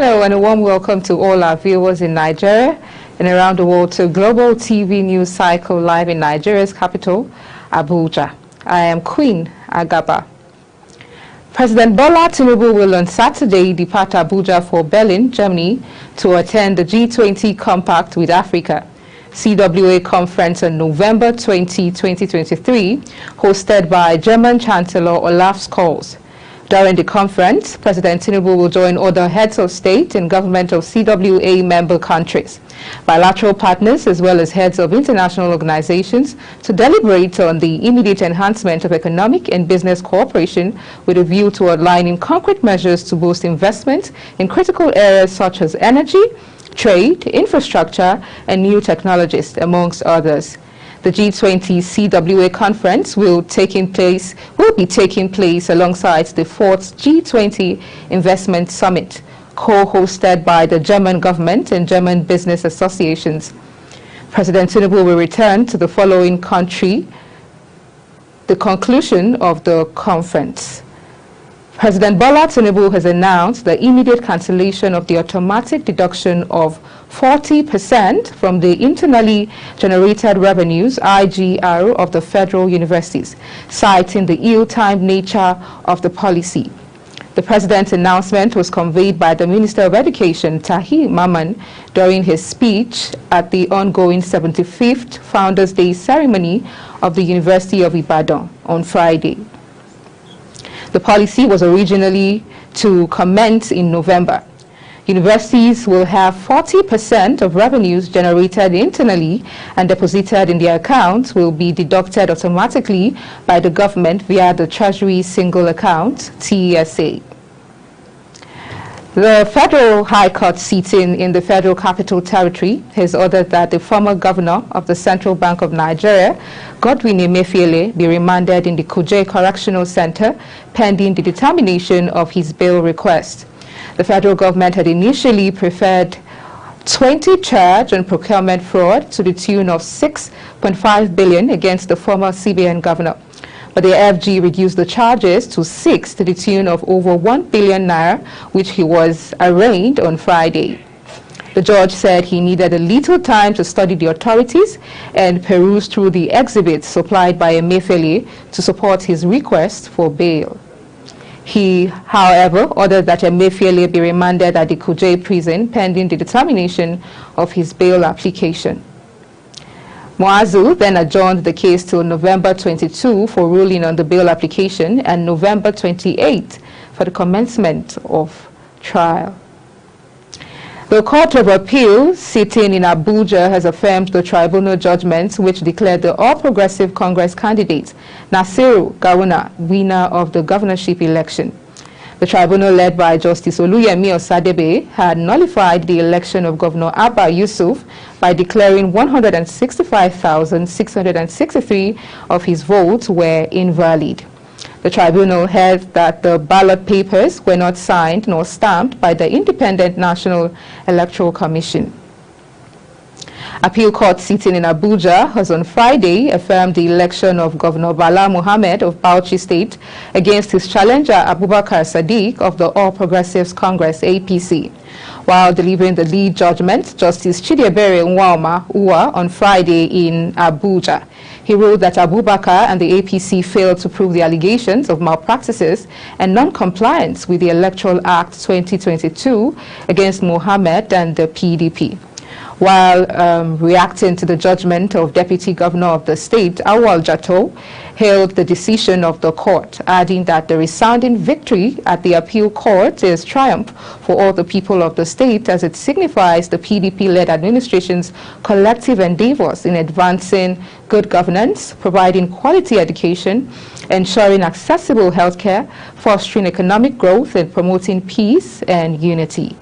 Hello and a warm welcome to all our viewers in Nigeria and around the world to Global TV News Cycle live in Nigeria's capital, Abuja. I am Queen Agaba. President Bola Tinubu will on Saturday depart Abuja for Berlin, Germany to attend the G20 Compact with Africa CWA conference on November 20, 2023, hosted by German Chancellor Olaf Scholz. During the conference, President Tinubu will join other heads of state and government of CWA member countries, bilateral partners as well as heads of international organizations to deliberate on the immediate enhancement of economic and business cooperation with a view to outlining concrete measures to boost investment in critical areas such as energy, trade, infrastructure, and new technologies, amongst others. The G20 CWA conference will be taking place alongside the 4th G20 Investment Summit, co-hosted by the German government and German business associations. President Tinubu will return to the following country, the conclusion of the conference. President Bola Tinubu has announced the immediate cancellation of the automatic deduction of 40% from the internally generated revenues (IGR) of the federal universities, citing the ill-timed nature of the policy. The president's announcement was conveyed by the Minister of Education, Tahir Mamman, during his speech at the ongoing 75th Founders' Day ceremony of the University of Ibadan on Friday. The policy was originally to commence in November. Universities will have 40% of revenues generated internally and deposited in their accounts will be deducted automatically by the government via the Treasury Single Account, TSA. The Federal High Court sitting in the Federal Capital Territory has ordered that the former governor of the Central Bank of Nigeria, Godwin Emefiele, be remanded in the Kuje Correctional Center pending the determination of his bail request. The federal government had initially preferred 20 charge on procurement fraud to the tune of 6.5 billion against the former CBN governor. But the FG reduced the charges to 6 to the tune of over 1 billion naira, which he was arraigned on Friday. The judge said he needed a little time to study the authorities and peruse through the exhibits supplied by Emefiele to support his request for bail. He, however, ordered that Emefiele be remanded at the Kuje prison pending the determination of his bail application. Muazu then adjourned the case till November 22 for ruling on the bail application and November 28 for the commencement of trial. The Court of Appeal sitting in Abuja has affirmed the tribunal judgment which declared the All Progressive Congress candidate Nasiru Gawuna winner of the governorship election. The tribunal led by Justice Oluyemi Osadebe had nullified the election of Governor Abba Yusuf by declaring 165,663 of his votes were invalid. The tribunal held that the ballot papers were not signed nor stamped by the Independent National Electoral Commission. Appeal Court sitting in Abuja has on Friday affirmed the election of Governor Bala Mohammed of Bauchi State against his challenger Abubakar Sadiq of the All Progressives Congress APC. While delivering the lead judgment, Justice Chidiebere Nwaoma Uwa on Friday in Abuja. He ruled that Abubakar and the APC failed to prove the allegations of malpractices and non-compliance with the Electoral Act 2022 against Mohammed and the PDP. While reacting to the judgment of Deputy Governor of the state, Awal Jatto, hailed the decision of the court, adding that the resounding victory at the appeal court is triumph for all the people of the state as it signifies the PDP-led administration's collective endeavors in advancing good governance, providing quality education, ensuring accessible healthcare, fostering economic growth, and promoting peace and unity.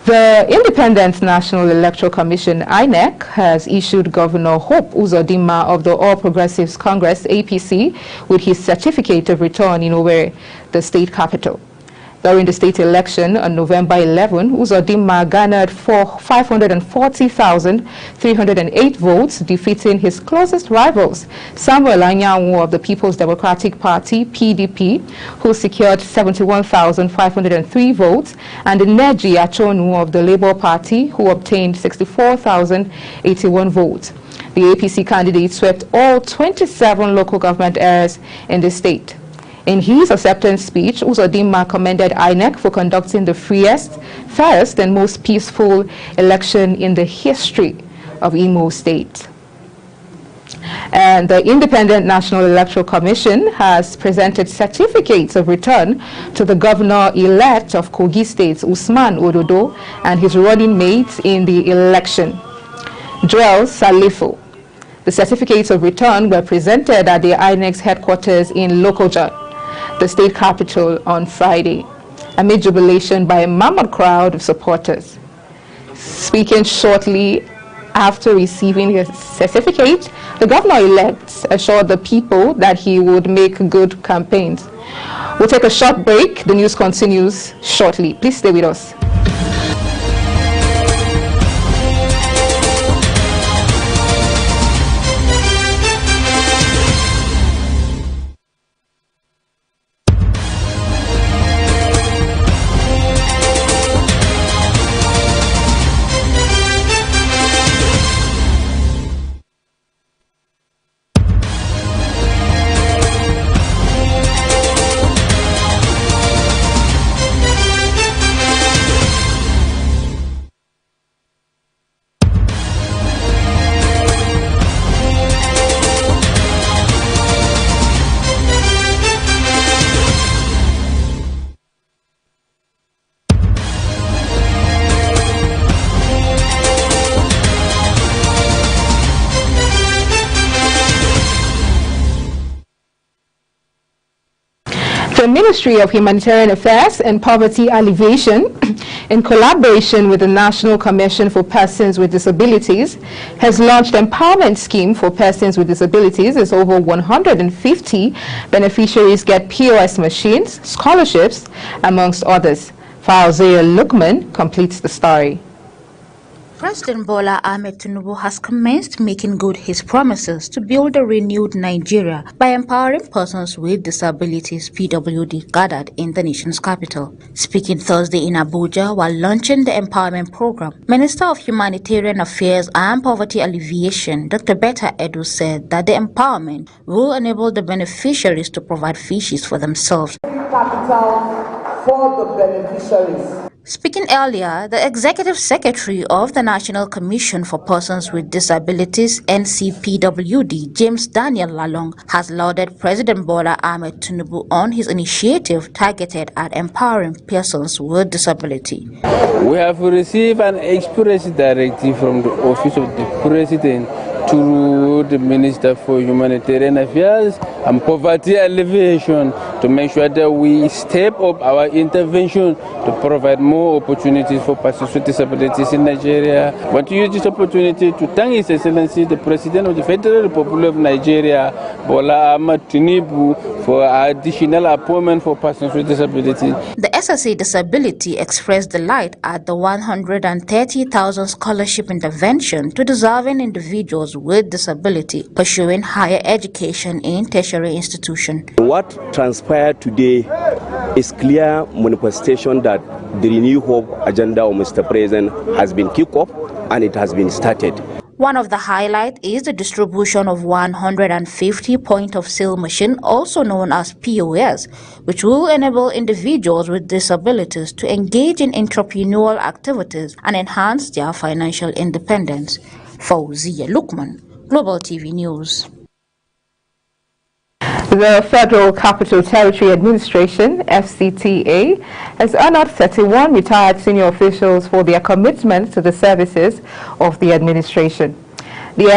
The Independent National Electoral Commission, INEC, has issued Governor Hope Uzodinma of the All Progressives Congress, APC, with his certificate of return in Owerri, the state capital. During the state election on November 11, Uzodimma garnered 540,308 votes, defeating his closest rivals, Samuel Anyanwu of the People's Democratic Party, PDP, who secured 71,503 votes, and Neji Achonu of the Labour Party, who obtained 64,081 votes. The APC candidate swept all 27 local government areas in the state. In his acceptance speech, Uzodimma commended INEC for conducting the freest, fairest, and most peaceful election in the history of Imo State. And the Independent National Electoral Commission has presented certificates of return to the governor-elect of Kogi State, Usman Ododo, and his running mates in the election, Joel Salifo. The certificates of return were presented at the INEC's headquarters in Lokoja, the state capital, on Friday, amid jubilation by a mammoth crowd of supporters. Speaking shortly after receiving his certificate, the governor-elect assured the people that he would make good campaigns. We'll take a short break. The news continues shortly. Please stay with us. The Ministry of Humanitarian Affairs and Poverty Alleviation, in collaboration with the National Commission for Persons with Disabilities, has launched an empowerment scheme for persons with disabilities as over 150 beneficiaries get POS machines, scholarships, amongst others. Fauziya Lukman completes the story. President Bola Ahmed Tinubu has commenced making good his promises to build a renewed Nigeria by empowering persons with disabilities, PWD, gathered in the nation's capital. Speaking Thursday in Abuja while launching the empowerment program, Minister of Humanitarian Affairs and Poverty Alleviation, Dr. Betta Edu, said that the empowerment will enable the beneficiaries to provide fishes for themselves. Capital for the beneficiaries. Speaking earlier, the Executive Secretary of the National Commission for Persons with Disabilities, NCPWD, James Daniel Lalong, has lauded President Bola Ahmed Tinubu on his initiative targeted at empowering persons with disability. We have received an express directive from the Office of the President to the Minister for Humanitarian Affairs and Poverty Alleviation to make sure that we step up our intervention to provide more opportunities for persons with disabilities in Nigeria. I want to use this opportunity to thank His Excellency the President of the Federal Republic of Nigeria, Bola Ahmed Tinubu, for additional appointment for persons with disabilities. The SSA Disability expressed delight at the 130,000 scholarship intervention to deserving individuals with disability pursuing higher education in tertiary institutions. What transpired today is clear manifestation that the Renew Hope agenda of Mr. President has been kicked off and it has been started. One of the highlights is the distribution of 150 point-of-sale machines, also known as POS, which will enable individuals with disabilities to engage in entrepreneurial activities and enhance their financial independence. Fauziya Lukman, Global TV News. The Federal Capital Territory Administration, FCTA, has honored 31 retired senior officials for their commitment to the services of the administration. The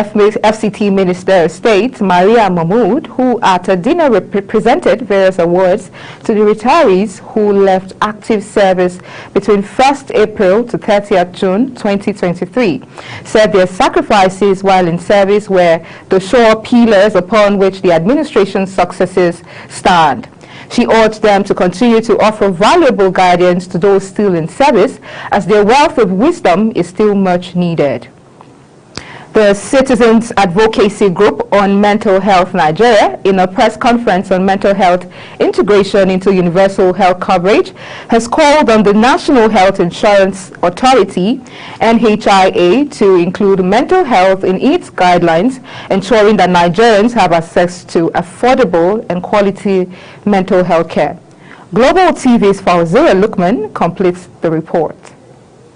FCT Minister of State, Maria Mahmood, who at a dinner presented various awards to the retirees who left active service between 1st April to 30th June 2023, said their sacrifices while in service were the sure pillars upon which the administration's successes stand. She urged them to continue to offer valuable guidance to those still in service, as their wealth of wisdom is still much needed. The Citizens Advocacy Group on Mental Health Nigeria, in a press conference on mental health integration into universal health coverage, has called on the National Health Insurance Authority, NHIA, to include mental health in its guidelines, ensuring that Nigerians have access to affordable and quality mental health care. Global TV's Fawzia Lukman completes the report.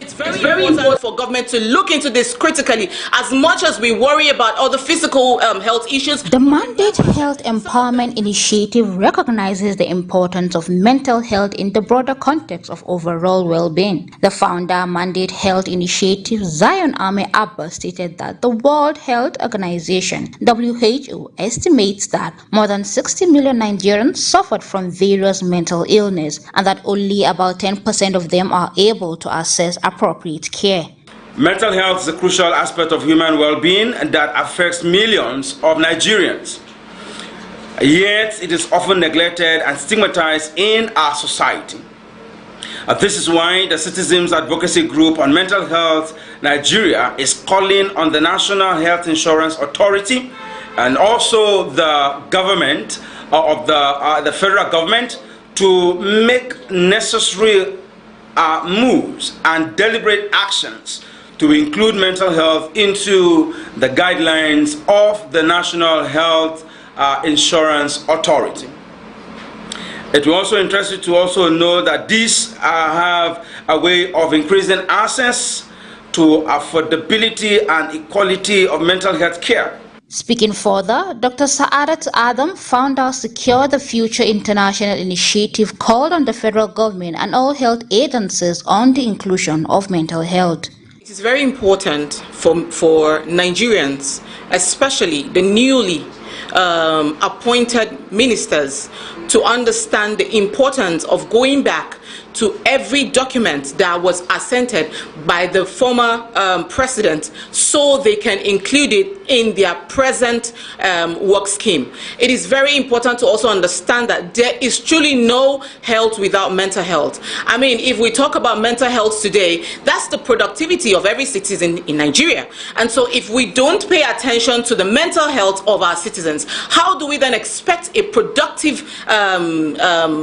It's very important for government to look into this critically, as much as we worry about other physical health issues. The Mandate Health Empowerment Initiative recognizes the importance of mental health in the broader context of overall well-being. The founder, Mandate Health Initiative, Zion Ame Abba, stated that the World Health Organization, WHO, estimates that more than 60 million Nigerians suffered from various mental illness, and that only about 10% of them are able to access appropriate care. Mental health is a crucial aspect of human well-being that affects millions of Nigerians. Yet it is often neglected and stigmatized in our society. This is why the Citizens Advocacy Group on Mental Health Nigeria is calling on the National Health Insurance Authority and also the government of the federal government to make necessary moves and deliberate actions to include mental health into the guidelines of the National Health Insurance Authority. It will also interest you to also know that these have a way of increasing access to affordability and equality of mental health care. Speaking further, Dr. Sa'adat Adam, founder of Secure the Future International Initiative, called on the federal government and all health agencies on the inclusion of mental health. It is very important for Nigerians, especially the newly appointed ministers, to understand the importance of going back to every document that was assented by the former president, so they can include it in their present work scheme. It is very important to also understand that there is truly no health without mental health. I mean, if we talk about mental health today, that's the productivity of every citizen in Nigeria. And so if we don't pay attention to the mental health of our citizens, how do we then expect a productive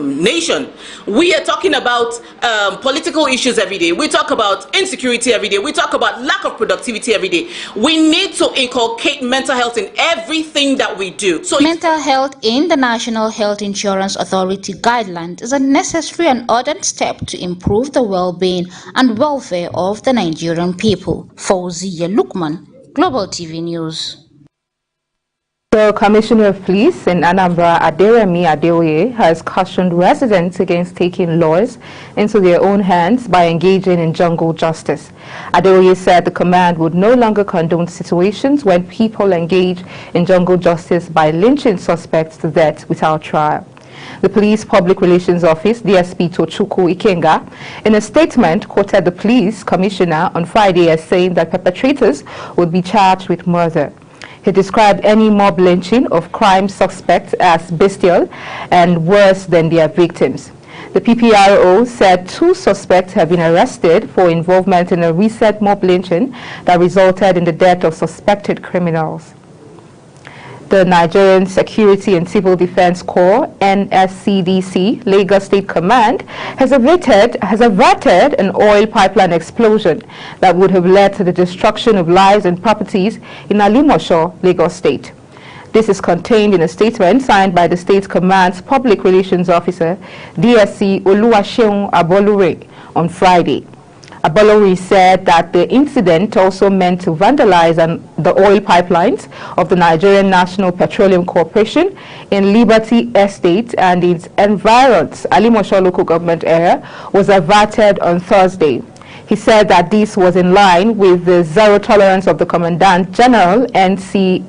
nation? We are talking about political issues every day. We talk about insecurity every day. We talk about lack of productivity every day. We need to inculcate mental health in everything that we do. So mental health in the National Health Insurance Authority guidelines is a necessary and urgent step to improve the well-being and welfare of the Nigerian people. Fawzia Lukman, Global TV News. The Commissioner of Police in Anambra, Aderemi Adeoye, has cautioned residents against taking laws into their own hands by engaging in jungle justice. Adeoye said the command would no longer condone situations when people engage in jungle justice by lynching suspects to death without trial. The Police Public Relations Office, DSP Tochukwu Ikenga, in a statement quoted the police commissioner on Friday as saying that perpetrators would be charged with murder. He described any mob lynching of crime suspects as bestial and worse than their victims. The PPRO said 2 suspects have been arrested for involvement in a recent mob lynching that resulted in the death of suspected criminals. The Nigerian Security and Civil Defense Corps, NSCDC, Lagos State Command, has averted an oil pipeline explosion that would have led to the destruction of lives and properties in Alimosho, Lagos State. This is contained in a statement signed by the State Command's Public Relations Officer, DSC Oluwaseun Abolore, on Friday. Abolore said that the incident also meant to vandalize the oil pipelines of the Nigerian National Petroleum Corporation in Liberty Estate and its environs. Alimosho local government area was averted on Thursday. He said that this was in line with the zero tolerance of the Commandant General NSCDC,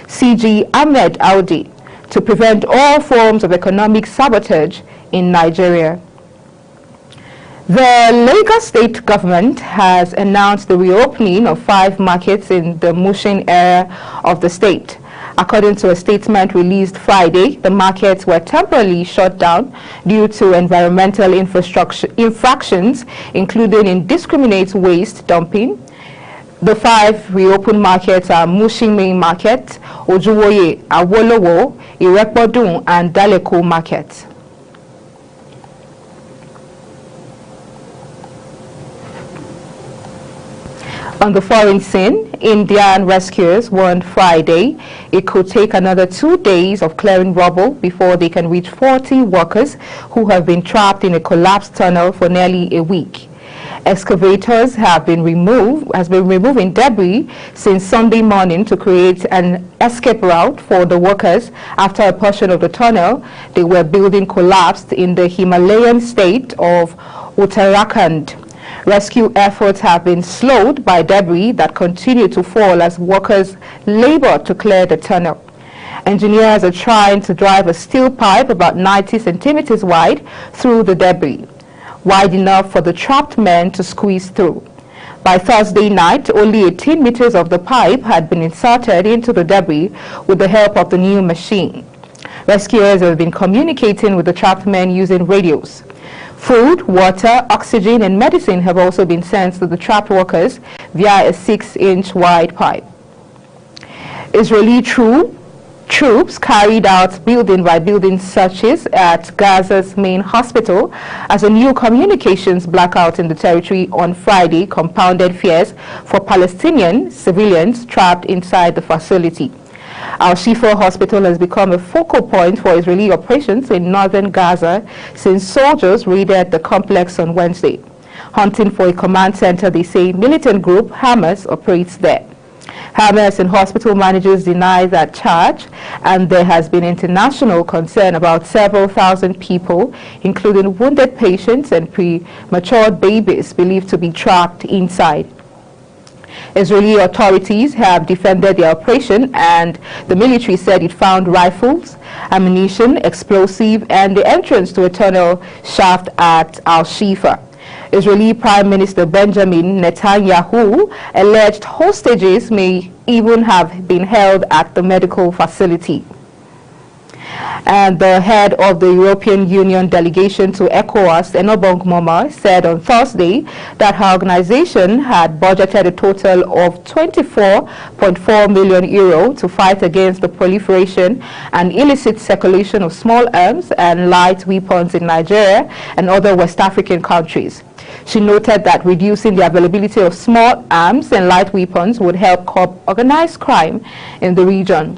CG Ahmed Audi, to prevent all forms of economic sabotage in Nigeria. The Lagos State government has announced the reopening of 5 markets in the Mushin area of the state. According to a statement released Friday, the markets were temporarily shut down due to environmental infractions, including indiscriminate waste dumping. The 5 reopened markets are Mushin Main Market, Ojuwoye, Awolowo, Irekpodun, and Daleko Market. On the foreign scene, Indian rescuers warned Friday it could take another 2 days of clearing rubble before they can reach 40 workers who have been trapped in a collapsed tunnel for nearly a week. Excavators have been removing debris since Sunday morning to create an escape route for the workers after a portion of the tunnel they were building collapsed in the Himalayan state of Uttarakhand. Rescue efforts have been slowed by debris that continue to fall as workers labor to clear the tunnel. Engineers are trying to drive a steel pipe about 90 centimeters wide through the debris, wide enough for the trapped men to squeeze through. By Thursday night, only 18 meters of the pipe had been inserted into the debris with the help of the new machine. Rescuers have been communicating with the trapped men using radios. Food, water, oxygen, and medicine have also been sent to the trapped workers via a 6-inch wide pipe. Israeli troops carried out building-by-building searches at Gaza's main hospital as a new communications blackout in the territory on Friday compounded fears for Palestinian civilians trapped inside the facility. Al-Shifa Hospital has become a focal point for Israeli operations in northern Gaza since soldiers raided the complex on Wednesday. Hunting for a command center, they say militant group Hamas operates there. Hamas and hospital managers deny that charge, and there has been international concern about several thousand people, including wounded patients and premature babies believed to be trapped inside. Israeli authorities have defended the operation, and the military said it found rifles, ammunition, explosive, and the entrance to a tunnel shaft at Al-Shifa. Israeli Prime Minister Benjamin Netanyahu alleged hostages may even have been held at the medical facility. And the head of the European Union delegation to ECOWAS, Enobong Moma, said on Thursday that her organization had budgeted a total of €24.4 million to fight against the proliferation and illicit circulation of small arms and light weapons in Nigeria and other West African countries. She noted that reducing the availability of small arms and light weapons would help curb organized crime in the region.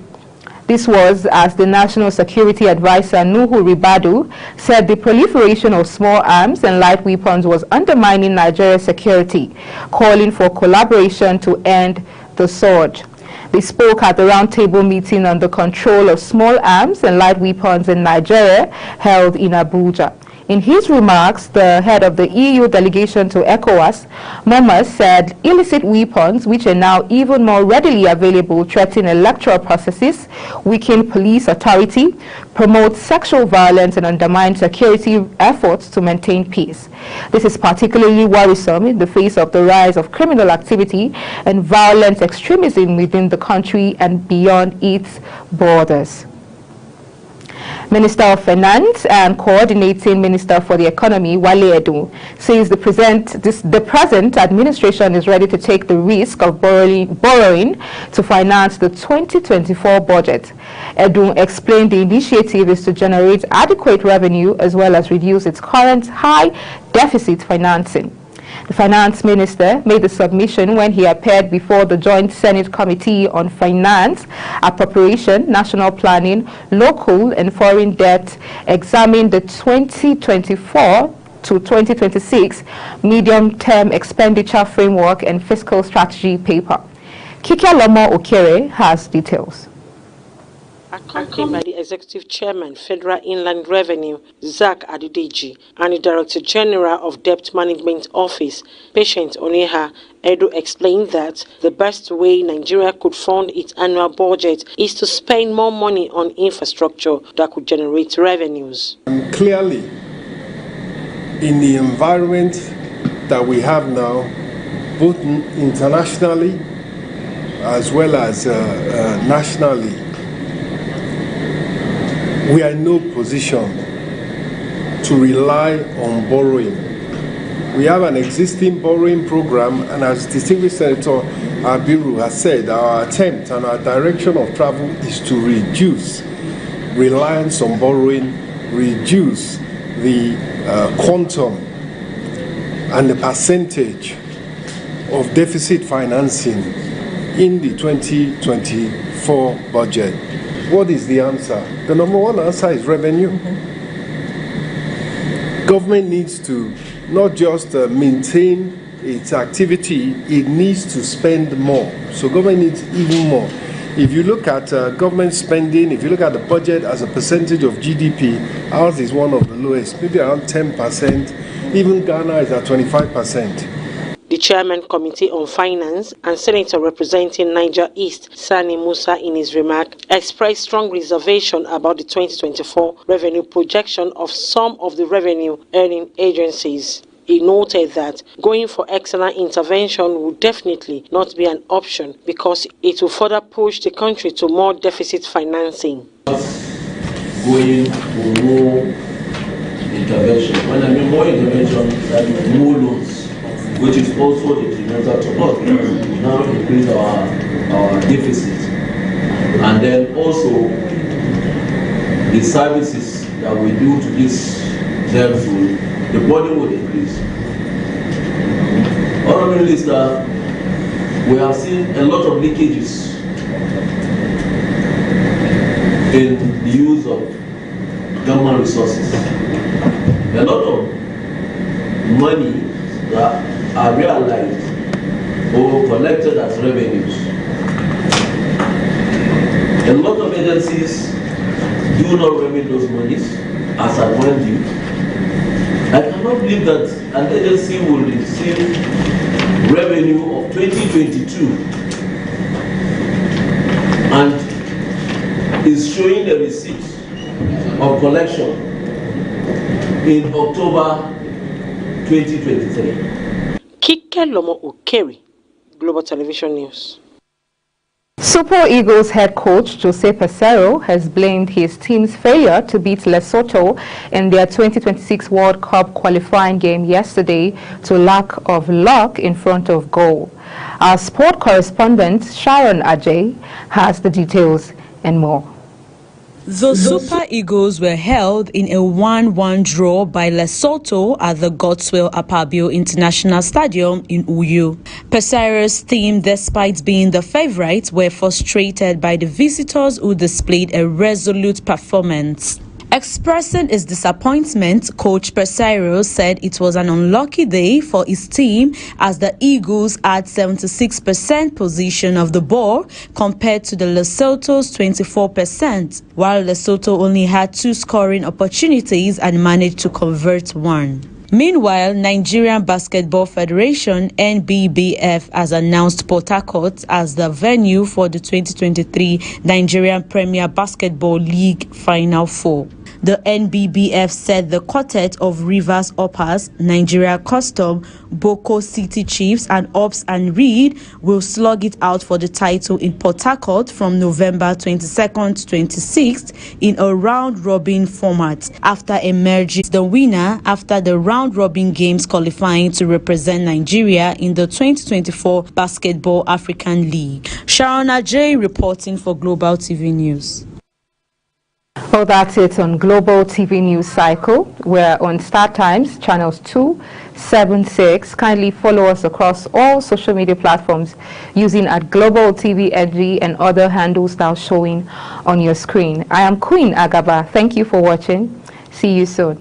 This was as the National Security Advisor Nuhu Ribadu said the proliferation of small arms and light weapons was undermining Nigeria's security, calling for collaboration to end the surge. They spoke at the roundtable meeting on the control of small arms and light weapons in Nigeria held in Abuja. In his remarks, the head of the EU delegation to ECOWAS, Moma, said illicit weapons, which are now even more readily available, threaten electoral processes, weaken police authority, promote sexual violence, and undermine security efforts to maintain peace. This is particularly worrisome in the face of the rise of criminal activity and violent extremism within the country and beyond its borders. Minister of Finance and Coordinating Minister for the Economy, Wale Edun, says the present administration is ready to take the risk of borrowing to finance the 2024 budget. Edun explained the initiative is to generate adequate revenue as well as reduce its current high deficit financing. The finance minister made the submission when he appeared before the Joint Senate Committee on Finance, Appropriation, National Planning, Local and Foreign Debt, examined the 2024 to 2026 medium-term expenditure framework and fiscal strategy paper. Kike Lomo Okere has details. Accompanied by the Executive Chairman, Federal Inland Revenue, Zach Adudeji, and the Director General of Debt Management Office, Patient Oneha, Edu explained that the best way Nigeria could fund its annual budget is to spend more money on infrastructure that could generate revenues. Clearly, in the environment that we have now, both internationally as well as nationally, we are in no position to rely on borrowing. We have an existing borrowing program, and as distinguished Senator Abiru has said, our attempt and our direction of travel is to reduce reliance on borrowing, reduce the quantum and the percentage of deficit financing in the 2024 budget. What is the answer? The number one answer is revenue. Government needs to not just maintain its activity, it needs to spend more. So government needs even more. If you look at government spending, if you look at the budget as a percentage of GDP, ours is one of the lowest, maybe around 10%. Even Ghana is at 25%. The Chairman Committee on Finance and Senator representing Niger East, Sani Musa, in his remark, expressed strong reservation about the 2024 revenue projection of some of the revenue-earning agencies. He noted that going for external intervention would definitely not be an option because it will further push the country to more deficit financing. Going for more intervention. When I mean more intervention, that means more loans, which is also detrimental to us because we now increase our deficit. And then also the services that we do to this debts, the burden will increase. Honorable Minister, we have seen a lot of leakages in the use of government resources. A lot of money that are realized or collected as revenues. A lot of agencies do not remit those monies as at when due. I cannot believe that an agency will receive revenue of 2022 and is showing a receipt of collection in October 2023. Kike Lomo Okeri, Global Television News. Super Eagles head coach Jose Peseiro has blamed his team's failure to beat Lesotho in their 2026 World Cup qualifying game yesterday to lack of luck in front of goal. Our sport correspondent Sharon Ajay has the details and more. The Super Eagles were held in a 1-1 draw by Lesotho at the Godswill Akpabio International Stadium in Uyo. Peseiro's team, despite being the favourites, were frustrated by the visitors who displayed a resolute performance. Expressing his disappointment, Coach Peseiro said it was an unlucky day for his team as the Eagles had 76% possession of the ball compared to the Lesotho's 24%, while Lesotho only had 2 scoring opportunities and managed to convert 1. Meanwhile, Nigerian Basketball Federation (NBBF) has announced Port Harcourt as the venue for the 2023 Nigerian Premier Basketball League Final 4. The NBBF said the quartet of Rivers Uppers, Nigeria Custom, Boko City Chiefs and Ops and Reed will slug it out for the title in Port Harcourt from November 22nd to 26th in a round-robin format after emerging the winner after the round-robin games qualifying to represent Nigeria in the 2024 Basketball African League. Sharon Ajay reporting for Global TV News. Well, that's it on Global TV News Cycle. We're on Star Times, channels 276. Kindly follow us across all social media platforms using @Global TV NG and other handles now showing on your screen. I am Queen Agaba. Thank you for watching. See you soon.